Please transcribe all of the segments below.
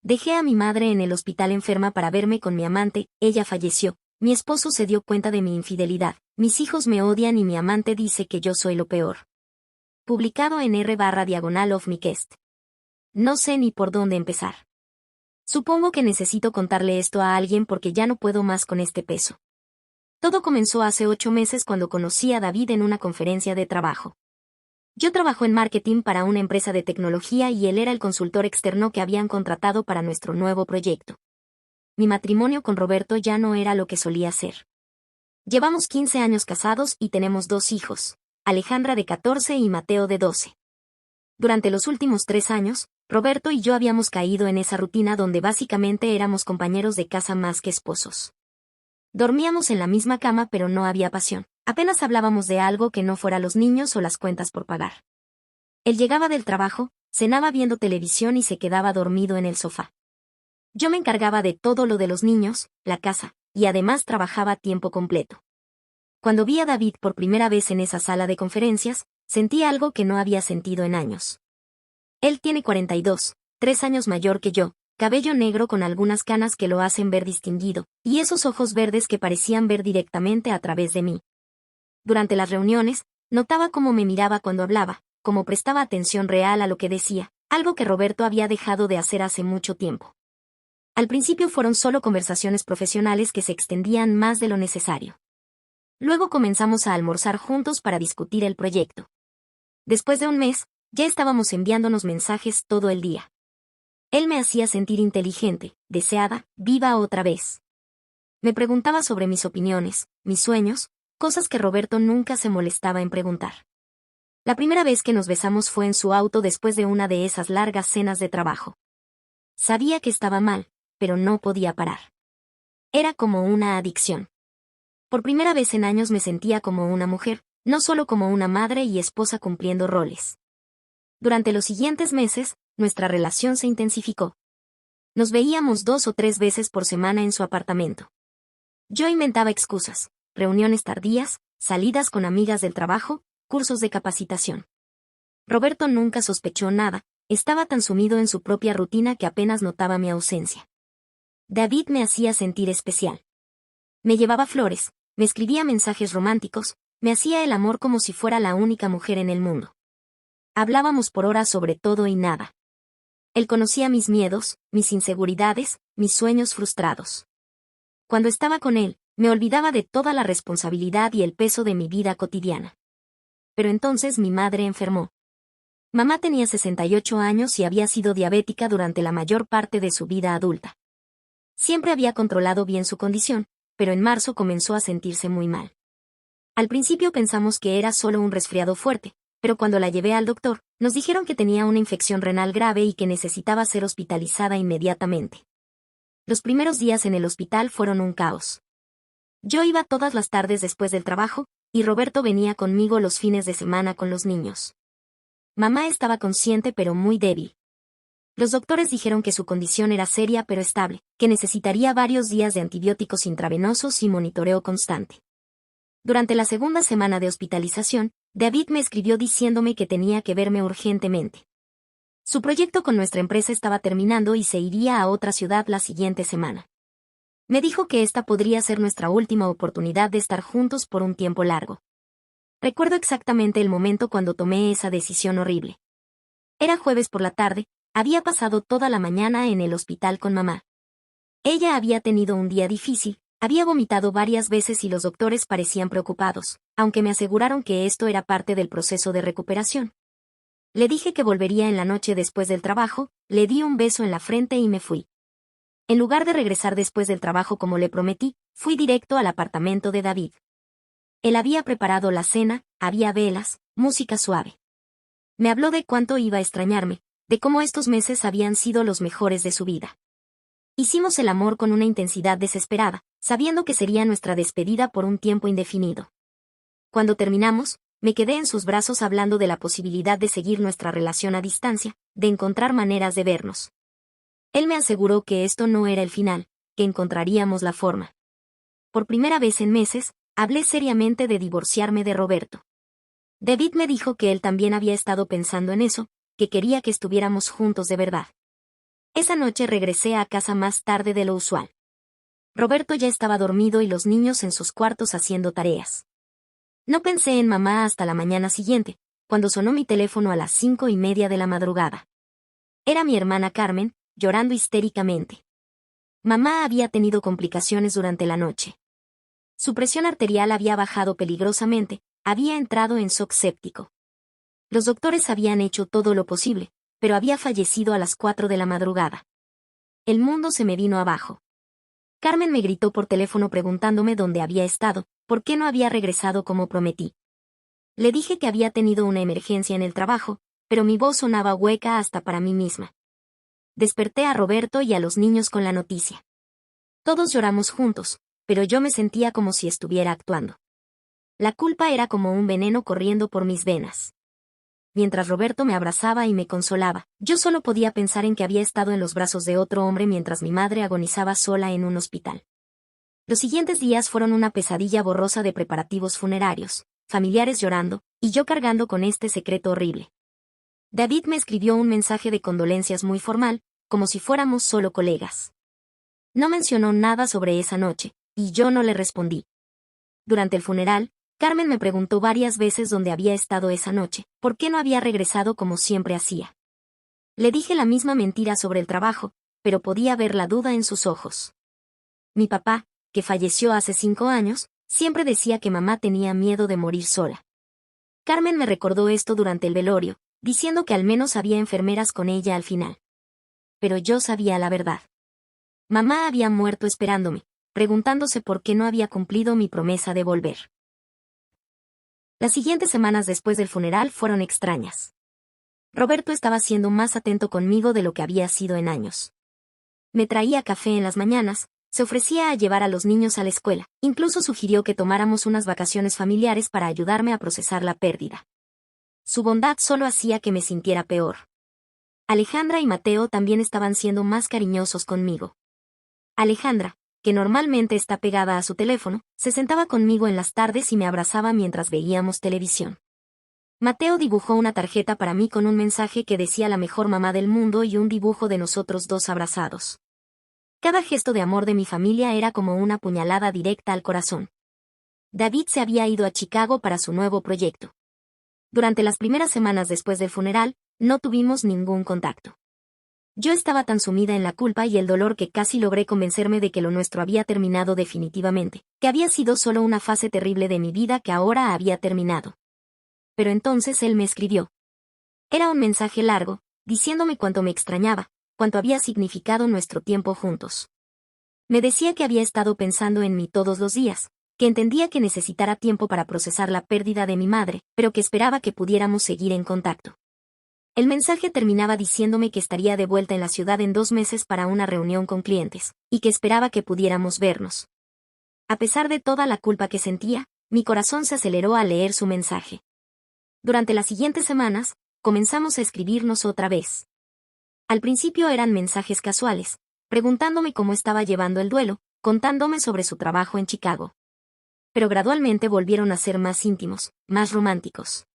Dejé a mi madre en el hospital enferma para verme con mi amante, ella falleció. Mi esposo se dio cuenta de mi infidelidad, mis hijos me odian y mi amante dice que yo soy lo peor. Publicado en r//of-mi-quest. No sé ni por dónde empezar. Supongo que necesito contarle esto a alguien porque ya no puedo más con este peso. Todo comenzó hace 8 meses cuando conocí a David en una conferencia de trabajo. Yo trabajo en marketing para una empresa de tecnología y él era el consultor externo que habían contratado para nuestro nuevo proyecto. Mi matrimonio con Roberto ya no era lo que solía ser. Llevamos 15 años casados y tenemos 2 hijos, Alejandra de 14 y Mateo de 12. Durante los últimos 3 años, Roberto y yo habíamos caído en esa rutina donde básicamente éramos compañeros de casa más que esposos. Dormíamos en la misma cama pero no había pasión, apenas hablábamos de algo que no fuera los niños o las cuentas por pagar. Él llegaba del trabajo, cenaba viendo televisión y se quedaba dormido en el sofá. Yo me encargaba de todo lo de los niños, la casa, y además trabajaba a tiempo completo. Cuando vi a David por primera vez en esa sala de conferencias, sentí algo que no había sentido en años. Él tiene 42, 3 años mayor que yo, cabello negro con algunas canas que lo hacen ver distinguido, y esos ojos verdes que parecían ver directamente a través de mí. Durante las reuniones, notaba cómo me miraba cuando hablaba, cómo prestaba atención real a lo que decía, algo que Roberto había dejado de hacer hace mucho tiempo. Al principio fueron solo conversaciones profesionales que se extendían más de lo necesario. Luego comenzamos a almorzar juntos para discutir el proyecto. Después de un mes, ya estábamos enviándonos mensajes todo el día. Él me hacía sentir inteligente, deseada, viva otra vez. Me preguntaba sobre mis opiniones, mis sueños, cosas que Roberto nunca se molestaba en preguntar. La primera vez que nos besamos fue en su auto después de una de esas largas cenas de trabajo. Sabía que estaba mal, pero no podía parar. Era como una adicción. Por primera vez en años me sentía como una mujer, no solo como una madre y esposa cumpliendo roles. Durante los siguientes meses, nuestra relación se intensificó. Nos veíamos 2 o 3 veces por semana en su apartamento. Yo inventaba excusas, reuniones tardías, salidas con amigas del trabajo, cursos de capacitación. Roberto nunca sospechó nada, estaba tan sumido en su propia rutina que apenas notaba mi ausencia. David me hacía sentir especial. Me llevaba flores, me escribía mensajes románticos, me hacía el amor como si fuera la única mujer en el mundo. Hablábamos por horas sobre todo y nada. Él conocía mis miedos, mis inseguridades, mis sueños frustrados. Cuando estaba con él, me olvidaba de toda la responsabilidad y el peso de mi vida cotidiana. Pero entonces mi madre enfermó. Mamá tenía 68 años y había sido diabética durante la mayor parte de su vida adulta. Siempre había controlado bien su condición, pero en marzo comenzó a sentirse muy mal. Al principio pensamos que era solo un resfriado fuerte, pero cuando la llevé al doctor, nos dijeron que tenía una infección renal grave y que necesitaba ser hospitalizada inmediatamente. Los primeros días en el hospital fueron un caos. Yo iba todas las tardes después del trabajo, y Roberto venía conmigo los fines de semana con los niños. Mamá estaba consciente pero muy débil. Los doctores dijeron que su condición era seria pero estable, que necesitaría varios días de antibióticos intravenosos y monitoreo constante. Durante la segunda semana de hospitalización, David me escribió diciéndome que tenía que verme urgentemente. Su proyecto con nuestra empresa estaba terminando y se iría a otra ciudad la siguiente semana. Me dijo que esta podría ser nuestra última oportunidad de estar juntos por un tiempo largo. Recuerdo exactamente el momento cuando tomé esa decisión horrible. Era jueves por la tarde, había pasado toda la mañana en el hospital con mamá. Ella había tenido un día difícil, había vomitado varias veces y los doctores parecían preocupados, aunque me aseguraron que esto era parte del proceso de recuperación. Le dije que volvería en la noche después del trabajo, le di un beso en la frente y me fui. En lugar de regresar después del trabajo como le prometí, fui directo al apartamento de David. Él había preparado la cena, había velas, música suave. Me habló de cuánto iba a extrañarme, de cómo estos meses habían sido los mejores de su vida. Hicimos el amor con una intensidad desesperada, sabiendo que sería nuestra despedida por un tiempo indefinido. Cuando terminamos, me quedé en sus brazos hablando de la posibilidad de seguir nuestra relación a distancia, de encontrar maneras de vernos. Él me aseguró que esto no era el final, que encontraríamos la forma. Por primera vez en meses, hablé seriamente de divorciarme de Roberto. David me dijo que él también había estado pensando en eso, que quería que estuviéramos juntos de verdad. Esa noche regresé a casa más tarde de lo usual. Roberto ya estaba dormido y los niños en sus cuartos haciendo tareas. No pensé en mamá hasta la mañana siguiente, cuando sonó mi teléfono a las 5:30 de la madrugada. Era mi hermana Carmen, llorando histéricamente. Mamá había tenido complicaciones durante la noche. Su presión arterial había bajado peligrosamente, había entrado en shock séptico. Los doctores habían hecho todo lo posible, pero había fallecido a las 4 de la madrugada. El mundo se me vino abajo. Carmen me gritó por teléfono preguntándome dónde había estado, por qué no había regresado como prometí. Le dije que había tenido una emergencia en el trabajo, pero mi voz sonaba hueca hasta para mí misma. Desperté a Roberto y a los niños con la noticia. Todos lloramos juntos, pero yo me sentía como si estuviera actuando. La culpa era como un veneno corriendo por mis venas. Mientras Roberto me abrazaba y me consolaba, yo solo podía pensar en que había estado en los brazos de otro hombre mientras mi madre agonizaba sola en un hospital. Los siguientes días fueron una pesadilla borrosa de preparativos funerarios, familiares llorando, y yo cargando con este secreto horrible. David me escribió un mensaje de condolencias muy formal, como si fuéramos solo colegas. No mencionó nada sobre esa noche, y yo no le respondí. Durante el funeral, Carmen me preguntó varias veces dónde había estado esa noche, por qué no había regresado como siempre hacía. Le dije la misma mentira sobre el trabajo, pero podía ver la duda en sus ojos. Mi papá, que falleció hace 5 años, siempre decía que mamá tenía miedo de morir sola. Carmen me recordó esto durante el velorio, diciendo que al menos había enfermeras con ella al final. Pero yo sabía la verdad. Mamá había muerto esperándome, preguntándose por qué no había cumplido mi promesa de volver. Las siguientes semanas después del funeral fueron extrañas. Roberto estaba siendo más atento conmigo de lo que había sido en años. Me traía café en las mañanas, se ofrecía a llevar a los niños a la escuela, incluso sugirió que tomáramos unas vacaciones familiares para ayudarme a procesar la pérdida. Su bondad solo hacía que me sintiera peor. Alejandra y Mateo también estaban siendo más cariñosos conmigo. Alejandra, que normalmente está pegada a su teléfono, se sentaba conmigo en las tardes y me abrazaba mientras veíamos televisión. Mateo dibujó una tarjeta para mí con un mensaje que decía la mejor mamá del mundo y un dibujo de nosotros dos abrazados. Cada gesto de amor de mi familia era como una puñalada directa al corazón. David se había ido a Chicago para su nuevo proyecto. Durante las primeras semanas después del funeral, no tuvimos ningún contacto. Yo estaba tan sumida en la culpa y el dolor que casi logré convencerme de que lo nuestro había terminado definitivamente, que había sido solo una fase terrible de mi vida que ahora había terminado. Pero entonces él me escribió. Era un mensaje largo, diciéndome cuánto me extrañaba, cuánto había significado nuestro tiempo juntos. Me decía que había estado pensando en mí todos los días, que entendía que necesitara tiempo para procesar la pérdida de mi madre, pero que esperaba que pudiéramos seguir en contacto. El mensaje terminaba diciéndome que estaría de vuelta en la ciudad en 2 meses para una reunión con clientes, y que esperaba que pudiéramos vernos. A pesar de toda la culpa que sentía, mi corazón se aceleró al leer su mensaje. Durante las siguientes semanas, comenzamos a escribirnos otra vez. Al principio eran mensajes casuales, preguntándome cómo estaba llevando el duelo, contándome sobre su trabajo en Chicago. Pero gradualmente volvieron a ser más íntimos, más románticos.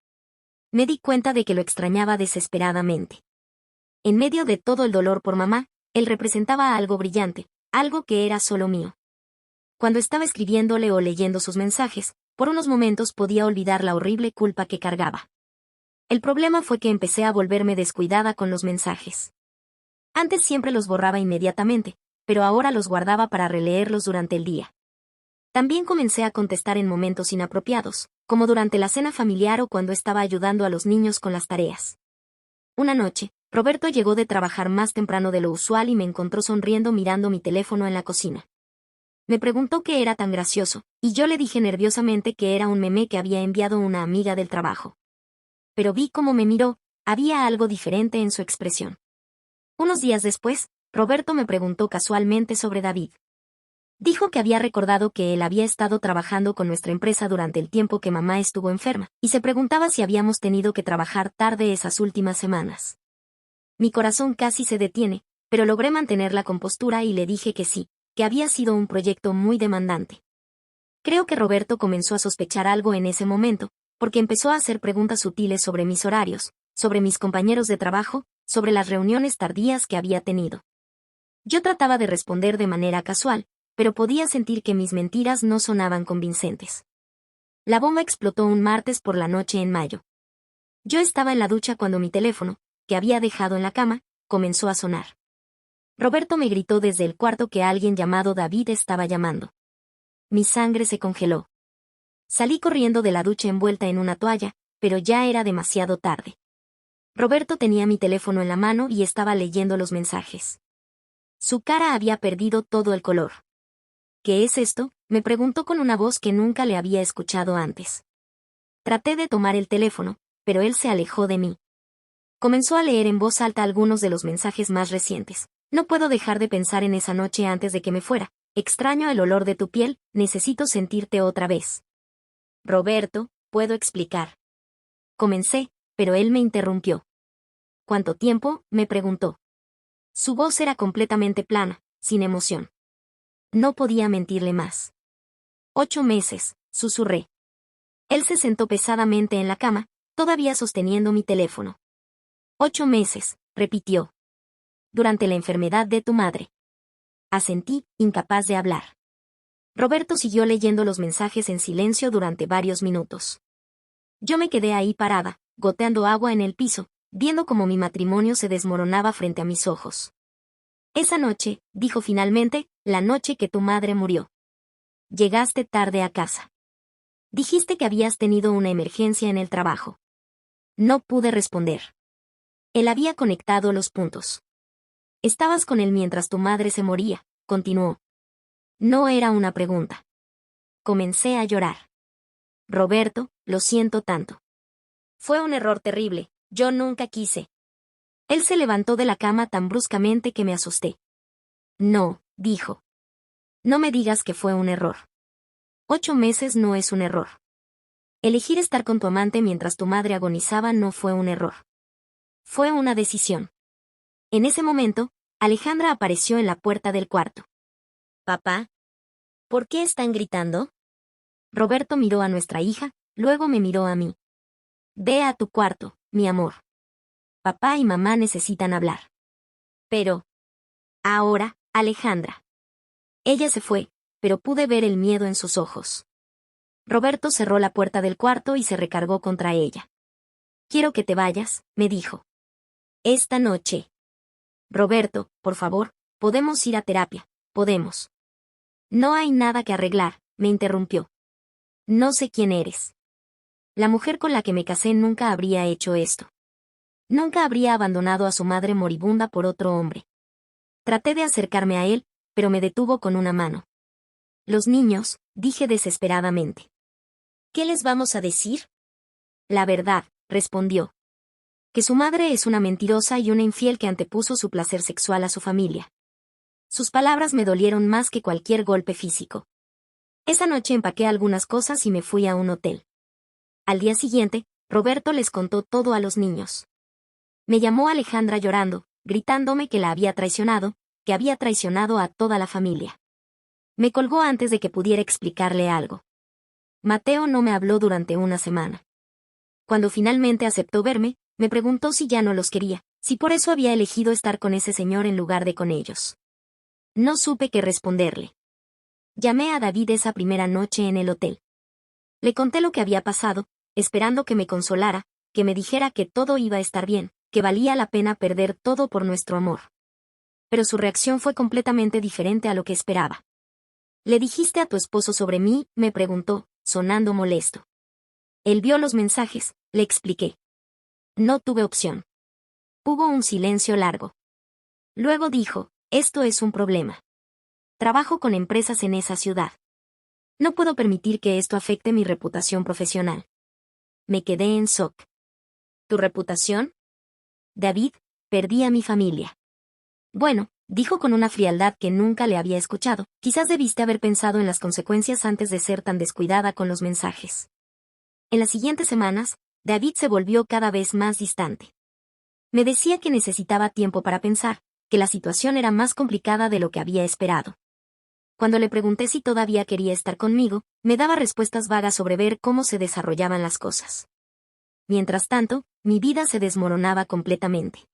Me di cuenta de que lo extrañaba desesperadamente. En medio de todo el dolor por mamá, él representaba algo brillante, algo que era solo mío. Cuando estaba escribiéndole o leyendo sus mensajes, por unos momentos podía olvidar la horrible culpa que cargaba. El problema fue que empecé a volverme descuidada con los mensajes. Antes siempre los borraba inmediatamente, pero ahora los guardaba para releerlos durante el día. También comencé a contestar en momentos inapropiados, como durante la cena familiar o cuando estaba ayudando a los niños con las tareas. Una noche, Roberto llegó de trabajar más temprano de lo usual y me encontró sonriendo mirando mi teléfono en la cocina. Me preguntó qué era tan gracioso, y yo le dije nerviosamente que era un meme que había enviado una amiga del trabajo. Pero vi cómo me miró, había algo diferente en su expresión. Unos días después, Roberto me preguntó casualmente sobre David. Dijo que había recordado que él había estado trabajando con nuestra empresa durante el tiempo que mamá estuvo enferma, y se preguntaba si habíamos tenido que trabajar tarde esas últimas semanas. Mi corazón casi se detiene, pero logré mantener la compostura y le dije que sí, que había sido un proyecto muy demandante. Creo que Roberto comenzó a sospechar algo en ese momento, porque empezó a hacer preguntas sutiles sobre mis horarios, sobre mis compañeros de trabajo, sobre las reuniones tardías que había tenido. Yo trataba de responder de manera casual, pero podía sentir que mis mentiras no sonaban convincentes. La bomba explotó un martes por la noche en mayo. Yo estaba en la ducha cuando mi teléfono, que había dejado en la cama, comenzó a sonar. Roberto me gritó desde el cuarto que alguien llamado David estaba llamando. Mi sangre se congeló. Salí corriendo de la ducha envuelta en una toalla, pero ya era demasiado tarde. Roberto tenía mi teléfono en la mano y estaba leyendo los mensajes. Su cara había perdido todo el color. ¿Qué es esto?, me preguntó con una voz que nunca le había escuchado antes. Traté de tomar el teléfono, pero él se alejó de mí. Comenzó a leer en voz alta algunos de los mensajes más recientes. No puedo dejar de pensar en esa noche antes de que me fuera. Extraño el olor de tu piel, necesito sentirte otra vez. Roberto, ¿puedo explicar? Comencé, pero él me interrumpió. ¿Cuánto tiempo?, me preguntó. Su voz era completamente plana, sin emoción. No podía mentirle más. 8 meses, susurré. Él se sentó pesadamente en la cama, todavía sosteniendo mi teléfono. 8 meses, repitió. Durante la enfermedad de tu madre. Asentí, incapaz de hablar. Roberto siguió leyendo los mensajes en silencio durante varios minutos. Yo me quedé ahí parada, goteando agua en el piso, viendo cómo mi matrimonio se desmoronaba frente a mis ojos. Esa noche, dijo finalmente, la noche que tu madre murió. Llegaste tarde a casa. Dijiste que habías tenido una emergencia en el trabajo. No pude responder. Él había conectado los puntos. Estabas con él mientras tu madre se moría, continuó. No era una pregunta. Comencé a llorar. Roberto, lo siento tanto. Fue un error terrible, yo nunca quise. Él se levantó de la cama tan bruscamente que me asusté. No, dijo. No me digas que fue un error. 8 meses no es un error. Elegir estar con tu amante mientras tu madre agonizaba no fue un error. Fue una decisión. En ese momento, Alejandra apareció en la puerta del cuarto. Papá, ¿por qué están gritando? Roberto miró a nuestra hija, luego me miró a mí. Ve a tu cuarto, mi amor. Papá y mamá necesitan hablar. Pero... Ahora, Alejandra. Ella se fue, pero pude ver el miedo en sus ojos. Roberto cerró la puerta del cuarto y se recargó contra ella. Quiero que te vayas, me dijo. Esta noche. Roberto, por favor, podemos ir a terapia, podemos. No hay nada que arreglar, me interrumpió. No sé quién eres. La mujer con la que me casé nunca habría hecho esto. Nunca habría abandonado a su madre moribunda por otro hombre. Traté de acercarme a él, pero me detuvo con una mano. Los niños, dije desesperadamente. ¿Qué les vamos a decir? La verdad, respondió. Que su madre es una mentirosa y una infiel que antepuso su placer sexual a su familia. Sus palabras me dolieron más que cualquier golpe físico. Esa noche empaqué algunas cosas y me fui a un hotel. Al día siguiente, Roberto les contó todo a los niños. Me llamó Alejandra llorando, gritándome que la había traicionado, que había traicionado a toda la familia. Me colgó antes de que pudiera explicarle algo. Mateo no me habló durante una semana. Cuando finalmente aceptó verme, me preguntó si ya no los quería, si por eso había elegido estar con ese señor en lugar de con ellos. No supe qué responderle. Llamé a David esa primera noche en el hotel. Le conté lo que había pasado, esperando que me consolara, que me dijera que todo iba a estar bien, que valía la pena perder todo por nuestro amor. Pero su reacción fue completamente diferente a lo que esperaba. ¿Le dijiste a tu esposo sobre mí?, me preguntó, sonando molesto. Él vio los mensajes, le expliqué. No tuve opción. Hubo un silencio largo. Luego dijo, esto es un problema. Trabajo con empresas en esa ciudad. No puedo permitir que esto afecte mi reputación profesional. Me quedé en shock. ¿Tu reputación? David, perdí a mi familia. Bueno, dijo con una frialdad que nunca le había escuchado, quizás debiste haber pensado en las consecuencias antes de ser tan descuidada con los mensajes. En las siguientes semanas, David se volvió cada vez más distante. Me decía que necesitaba tiempo para pensar, que la situación era más complicada de lo que había esperado. Cuando le pregunté si todavía quería estar conmigo, me daba respuestas vagas sobre ver cómo se desarrollaban las cosas. Mientras tanto, mi vida se desmoronaba completamente.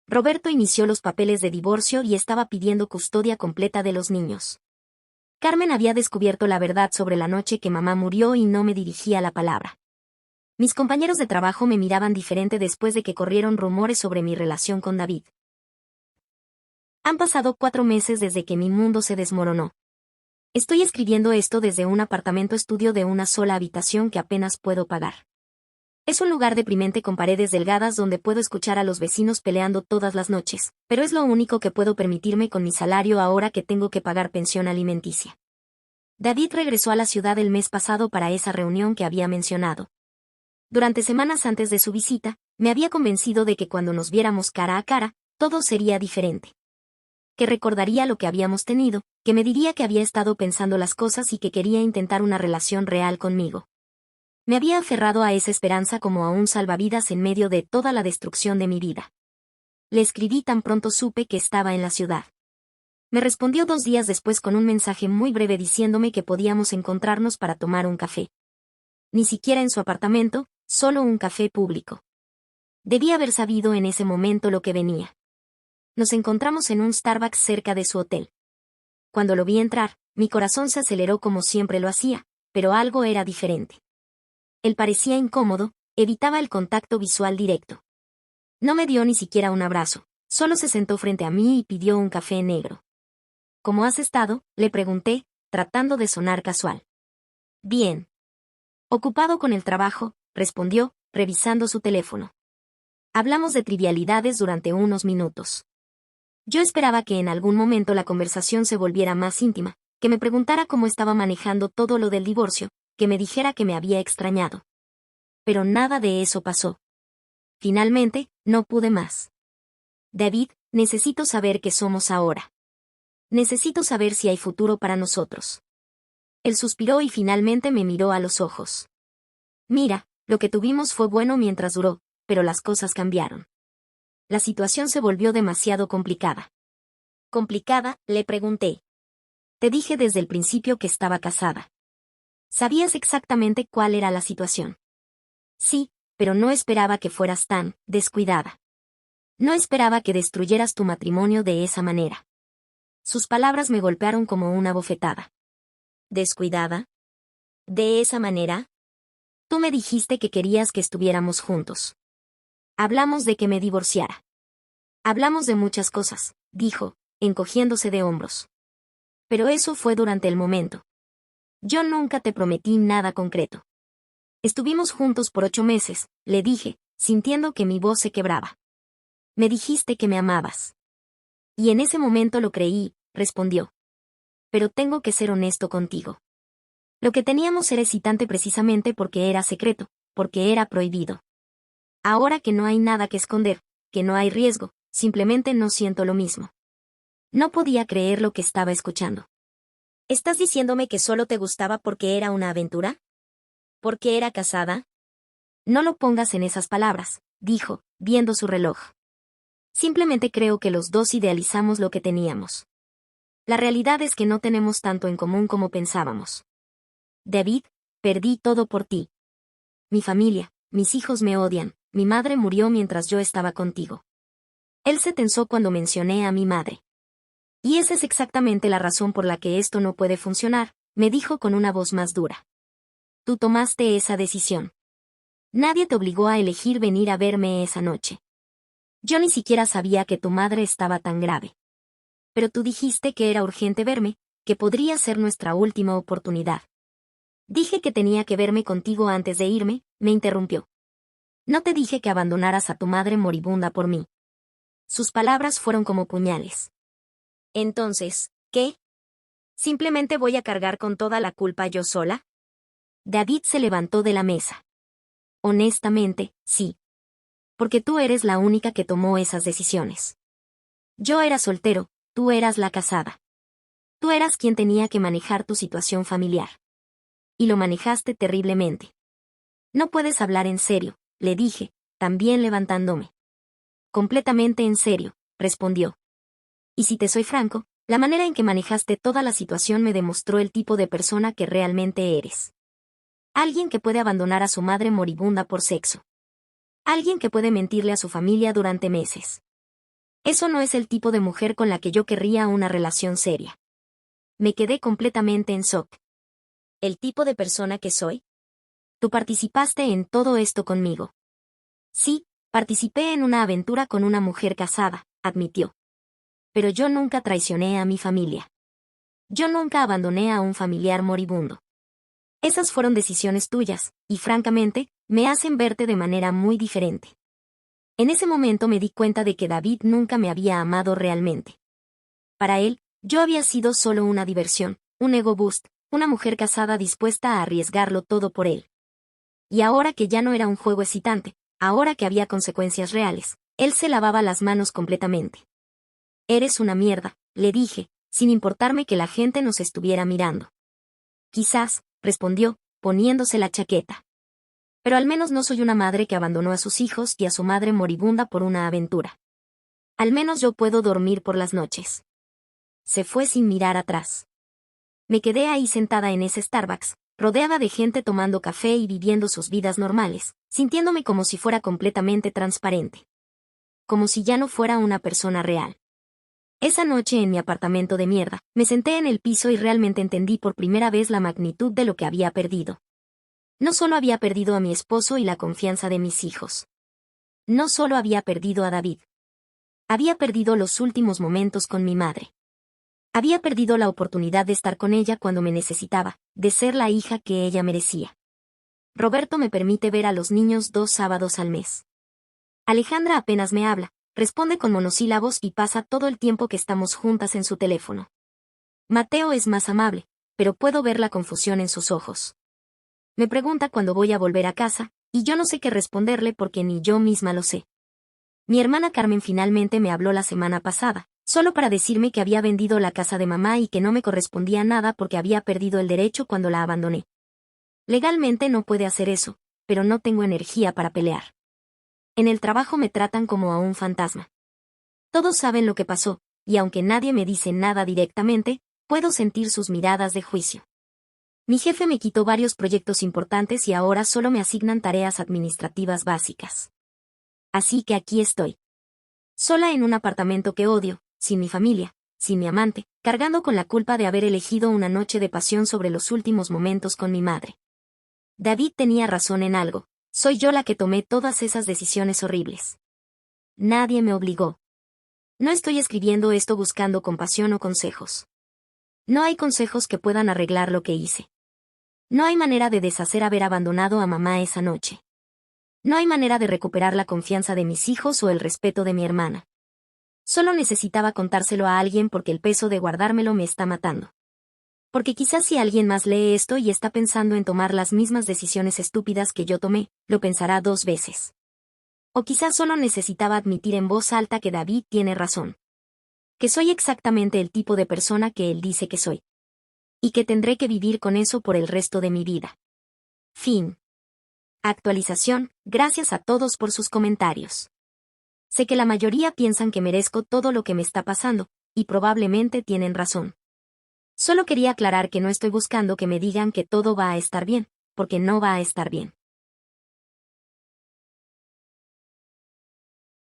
Roberto inició los papeles de divorcio y estaba pidiendo custodia completa de los niños. Carmen había descubierto la verdad sobre la noche que mamá murió y no me dirigía la palabra. Mis compañeros de trabajo me miraban diferente después de que corrieron rumores sobre mi relación con David. Han pasado 4 meses desde que mi mundo se desmoronó. Estoy escribiendo esto desde un apartamento estudio de una sola habitación que apenas puedo pagar. Es un lugar deprimente con paredes delgadas donde puedo escuchar a los vecinos peleando todas las noches, pero es lo único que puedo permitirme con mi salario ahora que tengo que pagar pensión alimenticia. David regresó a la ciudad el mes pasado para esa reunión que había mencionado. Durante semanas antes de su visita, me había convencido de que cuando nos viéramos cara a cara, todo sería diferente. Que recordaría lo que habíamos tenido, que me diría que había estado pensando las cosas y que quería intentar una relación real conmigo. Me había aferrado a esa esperanza como a un salvavidas en medio de toda la destrucción de mi vida. Le escribí tan pronto supe que estaba en la ciudad. Me respondió 2 días después con un mensaje muy breve diciéndome que podíamos encontrarnos para tomar un café. Ni siquiera en su apartamento, solo un café público. Debía haber sabido en ese momento lo que venía. Nos encontramos en un Starbucks cerca de su hotel. Cuando lo vi entrar, mi corazón se aceleró como siempre lo hacía, pero algo era diferente. Él parecía incómodo, evitaba el contacto visual directo. No me dio ni siquiera un abrazo, solo se sentó frente a mí y pidió un café negro. ¿Cómo has estado?, le pregunté, tratando de sonar casual. Bien. Ocupado con el trabajo, respondió, revisando su teléfono. Hablamos de trivialidades durante unos minutos. Yo esperaba que en algún momento la conversación se volviera más íntima, que me preguntara cómo estaba manejando todo lo del divorcio, que me dijera que me había extrañado. Pero nada de eso pasó. Finalmente, no pude más. David, necesito saber qué somos ahora. Necesito saber si hay futuro para nosotros. Él suspiró y finalmente me miró a los ojos. Mira, lo que tuvimos fue bueno mientras duró, pero las cosas cambiaron. La situación se volvió demasiado complicada. ¿Complicada?, le pregunté. Te dije desde el principio que estaba casada. Sabías exactamente cuál era la situación. Sí, pero no esperaba que fueras tan descuidada. No esperaba que destruyeras tu matrimonio de esa manera. Sus palabras me golpearon como una bofetada. ¿Descuidada? ¿De esa manera? Tú me dijiste que querías que estuviéramos juntos. Hablamos de que me divorciara. Hablamos de muchas cosas, dijo, encogiéndose de hombros. Pero eso fue durante el momento. Yo nunca te prometí nada concreto. Estuvimos juntos por 8 meses, le dije, sintiendo que mi voz se quebraba. Me dijiste que me amabas. Y en ese momento lo creí, respondió. Pero tengo que ser honesto contigo. Lo que teníamos era excitante precisamente porque era secreto, porque era prohibido. Ahora que no hay nada que esconder, que no hay riesgo, simplemente no siento lo mismo. No podía creer lo que estaba escuchando. ¿Estás diciéndome que solo te gustaba porque era una aventura? ¿Porque era casada? No lo pongas en esas palabras, dijo, viendo su reloj. Simplemente creo que los dos idealizamos lo que teníamos. La realidad es que no tenemos tanto en común como pensábamos. David, perdí todo por ti. Mi familia, mis hijos me odian, mi madre murió mientras yo estaba contigo. Él se tensó cuando mencioné a mi madre. Y esa es exactamente la razón por la que esto no puede funcionar, me dijo con una voz más dura. Tú tomaste esa decisión. Nadie te obligó a elegir venir a verme esa noche. Yo ni siquiera sabía que tu madre estaba tan grave. Pero tú dijiste que era urgente verme, que podría ser nuestra última oportunidad. Dije que tenía que verme contigo antes de irme, me interrumpió. No te dije que abandonaras a tu madre moribunda por mí. Sus palabras fueron como puñales. Entonces, ¿qué? ¿Simplemente voy a cargar con toda la culpa yo sola? David se levantó de la mesa. Honestamente, sí. Porque tú eres la única que tomó esas decisiones. Yo era soltero, tú eras la casada. Tú eras quien tenía que manejar tu situación familiar. Y lo manejaste terriblemente. No puedes hablar en serio, le dije, también levantándome. Completamente en serio, respondió. Y si te soy franco, la manera en que manejaste toda la situación me demostró el tipo de persona que realmente eres. Alguien que puede abandonar a su madre moribunda por sexo. Alguien que puede mentirle a su familia durante meses. Eso no es el tipo de mujer con la que yo querría una relación seria. Me quedé completamente en shock. ¿El tipo de persona que soy? Tú participaste en todo esto conmigo. Sí, participé en una aventura con una mujer casada, admitió. Pero yo nunca traicioné a mi familia. Yo nunca abandoné a un familiar moribundo. Esas fueron decisiones tuyas, y francamente, me hacen verte de manera muy diferente. En ese momento me di cuenta de que David nunca me había amado realmente. Para él, yo había sido solo una diversión, un ego boost, una mujer casada dispuesta a arriesgarlo todo por él. Y ahora que ya no era un juego excitante, ahora que había consecuencias reales, él se lavaba las manos completamente. Eres una mierda, le dije, sin importarme que la gente nos estuviera mirando. Quizás, respondió, poniéndose la chaqueta. Pero al menos no soy una madre que abandonó a sus hijos y a su madre moribunda por una aventura. Al menos yo puedo dormir por las noches. Se fue sin mirar atrás. Me quedé ahí sentada en ese Starbucks, rodeada de gente tomando café y viviendo sus vidas normales, sintiéndome como si fuera completamente transparente. Como si ya no fuera una persona real. Esa noche en mi apartamento de mierda, me senté en el piso y realmente entendí por primera vez la magnitud de lo que había perdido. No solo había perdido a mi esposo y la confianza de mis hijos. No solo había perdido a David. Había perdido los últimos momentos con mi madre. Había perdido la oportunidad de estar con ella cuando me necesitaba, de ser la hija que ella merecía. Roberto me permite ver a los niños 2 sábados al mes. Alejandra apenas me habla, responde con monosílabos y pasa todo el tiempo que estamos juntas en su teléfono. Mateo es más amable, pero puedo ver la confusión en sus ojos. Me pregunta cuándo voy a volver a casa, y yo no sé qué responderle porque ni yo misma lo sé. Mi hermana Carmen finalmente me habló la semana pasada, solo para decirme que había vendido la casa de mamá y que no me correspondía nada porque había perdido el derecho cuando la abandoné. Legalmente no puede hacer eso, pero no tengo energía para pelear. En el trabajo me tratan como a un fantasma. Todos saben lo que pasó, y aunque nadie me dice nada directamente, puedo sentir sus miradas de juicio. Mi jefe me quitó varios proyectos importantes y ahora solo me asignan tareas administrativas básicas. Así que aquí estoy. Sola en un apartamento que odio, sin mi familia, sin mi amante, cargando con la culpa de haber elegido una noche de pasión sobre los últimos momentos con mi madre. David tenía razón en algo, soy yo la que tomé todas esas decisiones horribles. Nadie me obligó. No estoy escribiendo esto buscando compasión o consejos. No hay consejos que puedan arreglar lo que hice. No hay manera de deshacer haber abandonado a mamá esa noche. No hay manera de recuperar la confianza de mis hijos o el respeto de mi hermana. Solo necesitaba contárselo a alguien porque el peso de guardármelo me está matando. Porque quizás si alguien más lee esto y está pensando en tomar las mismas decisiones estúpidas que yo tomé, lo pensará 2 veces. O quizás solo necesitaba admitir en voz alta que David tiene razón. Que soy exactamente el tipo de persona que él dice que soy. Y que tendré que vivir con eso por el resto de mi vida. Fin. Actualización, gracias a todos por sus comentarios. Sé que la mayoría piensan que merezco todo lo que me está pasando, y probablemente tienen razón. Solo quería aclarar que no estoy buscando que me digan que todo va a estar bien, porque no va a estar bien.